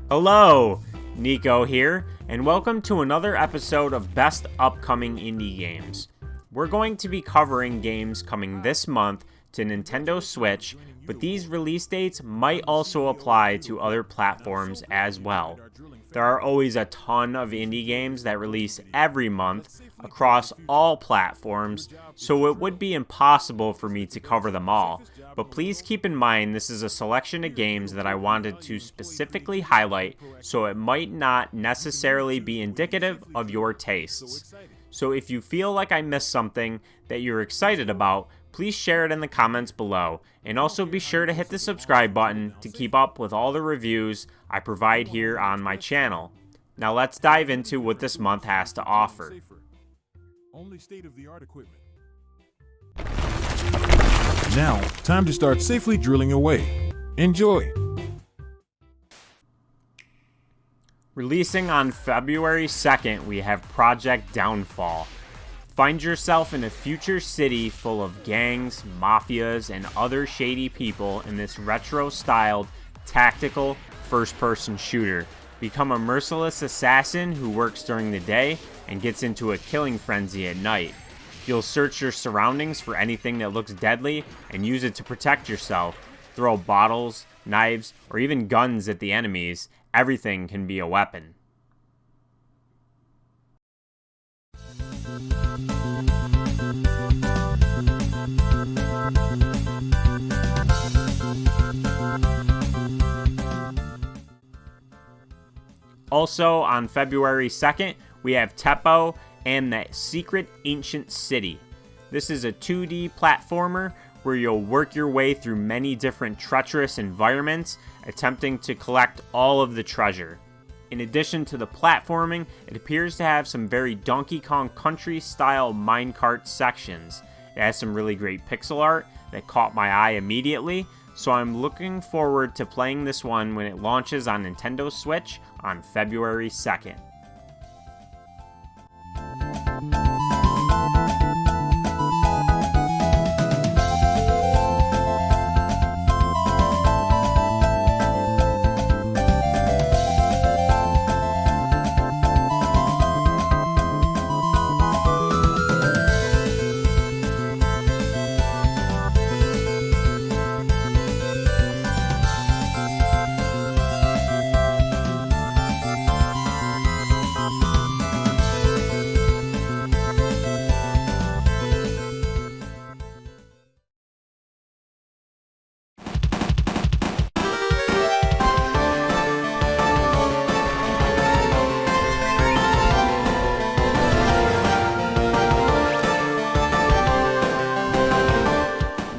Hello, Nico here, and welcome to another episode of Best Upcoming Indie Games. We're going to be covering games coming this month to Nintendo Switch, but these release dates might also apply to other platforms as well. There are always a ton of indie games that release every month across all platforms, so it would be impossible for me to cover them all. But please keep in mind this is a selection of games that I wanted to specifically highlight, so it might not necessarily be indicative of your tastes. So if you feel like I missed something that you're excited about, please share it in the comments below, and also be sure to hit the subscribe button to keep up with all the reviews I provide here on my channel. Now let's dive into what this month has to offer. Only state-of-the-art equipment. Now, time to start safely drilling away. Enjoy! Releasing on February 2nd, we have Project Downfall. Find yourself in a future city full of gangs, mafias, and other shady people in this retro-styled, tactical, first-person shooter. Become a merciless assassin who works during the day and gets into a killing frenzy at night. You'll search your surroundings for anything that looks deadly and use it to protect yourself. Throw bottles, knives, or even guns at the enemies. Everything can be a weapon. Also, on February 2nd, we have Teppo and the Secret Ancient City. This is a 2D platformer where you'll work your way through many different treacherous environments, attempting to collect all of the treasure. In addition to the platforming, it appears to have some very Donkey Kong Country-style minecart sections. It has some really great pixel art that caught my eye immediately, so I'm looking forward to playing this one when it launches on Nintendo Switch on February 2nd.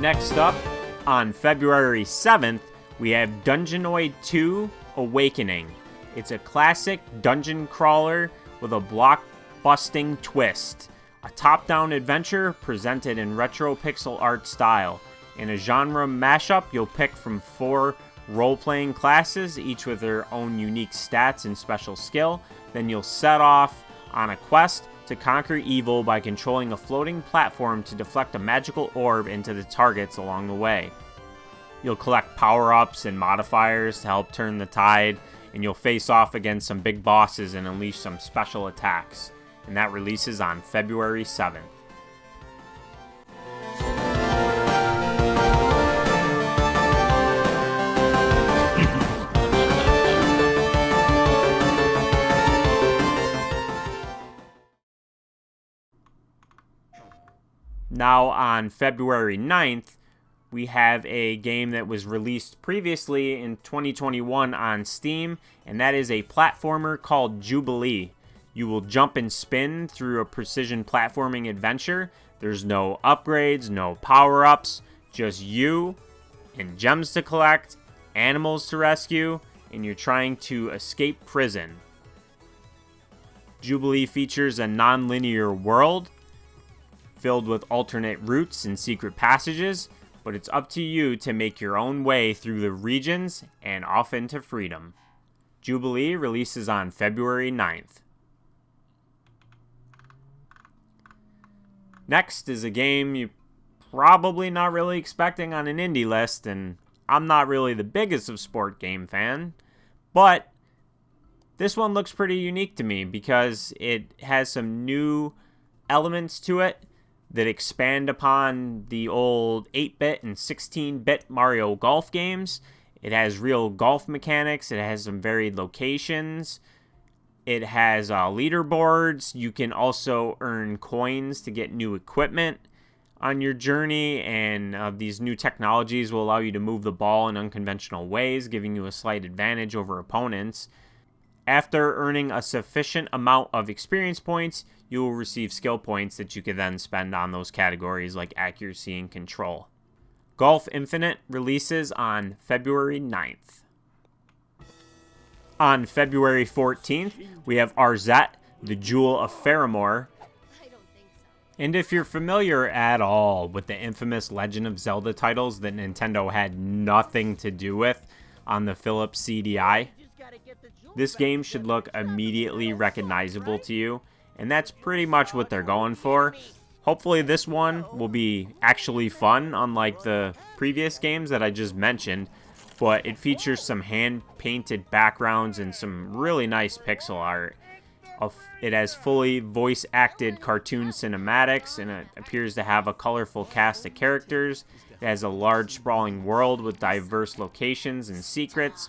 Next up, on February 7th, we have Dungeonoid 2 Awakening. It's a classic dungeon crawler with a block-busting twist. A top-down adventure presented in retro pixel art style. In a genre mashup, you'll pick from 4 role-playing classes, each with their own unique stats and special skill. Then you'll set off on a quest to conquer evil by controlling a floating platform to deflect a magical orb into the targets along the way. You'll collect power-ups and modifiers to help turn the tide, and you'll face off against some big bosses and unleash some special attacks. And that releases on February 7th. Now on February 9th, we have a game that was released previously in 2021 on Steam, and that is a platformer called Jubilee. You will jump and spin through a precision platforming adventure. There's no upgrades, no power-ups, just you and gems to collect, animals to rescue, and you're trying to escape prison. Jubilee features a non-linear world filled with alternate routes and secret passages, but it's up to you to make your own way through the regions and off into freedom. Jubilee releases on February 9th. Next is a game you're probably not really expecting on an indie list, and I'm not really the biggest of sport game fan, but This one looks pretty unique to me because it has some new elements to it that expand upon the old 8-bit and 16-bit Mario Golf games. It has real golf mechanics. It has some varied locations. It has leaderboards. You can also earn coins to get new equipment on your journey, and these new technologies will allow you to move the ball in unconventional ways, giving you a slight advantage over opponents. After earning a sufficient amount of experience points, you will receive skill points that you can then spend on those categories like accuracy and control. Golf Infinite releases on February 9th. On February 14th, we have Arzette, the Jewel of Faramore. And if you're familiar at all with the infamous Legend of Zelda titles that Nintendo had nothing to do with on the Philips CDI, this game should look immediately recognizable to you, and that's pretty much what they're going for. Hopefully this one will be actually fun, unlike the previous games that I just mentioned, but it features some hand-painted backgrounds and some really nice pixel art. It has fully voice-acted cartoon cinematics, and it appears to have a colorful cast of characters. It has a large, sprawling world with diverse locations and secrets.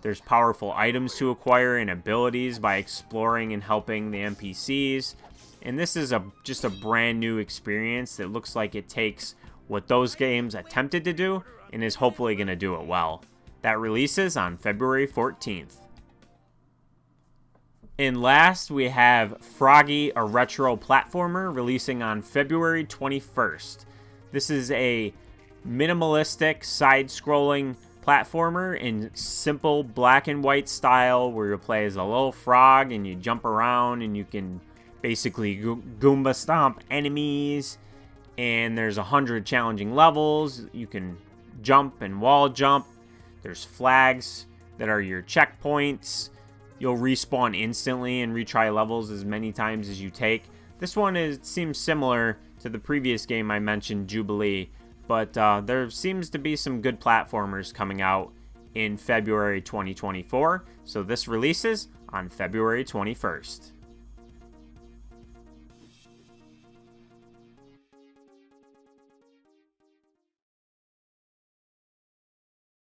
There's powerful items to acquire and abilities by exploring and helping the NPCs. And this is just a brand new experience that looks like it takes what those games attempted to do and is hopefully going to do it well. That releases on February 14th. And last, we have Froggie, a retro platformer, releasing on February 21st. This is a minimalistic, side-scrolling platformer in simple black and white style where you play as a little frog and you jump around and you can basically Goomba stomp enemies, and there's 100 challenging levels. You can jump and wall jump. There's flags that are your checkpoints. You'll respawn instantly and retry levels as many times as you take. This one seems similar to the previous game I mentioned, Jubilee, but there seems to be some good platformers coming out in February 2024, so this releases on February 21st.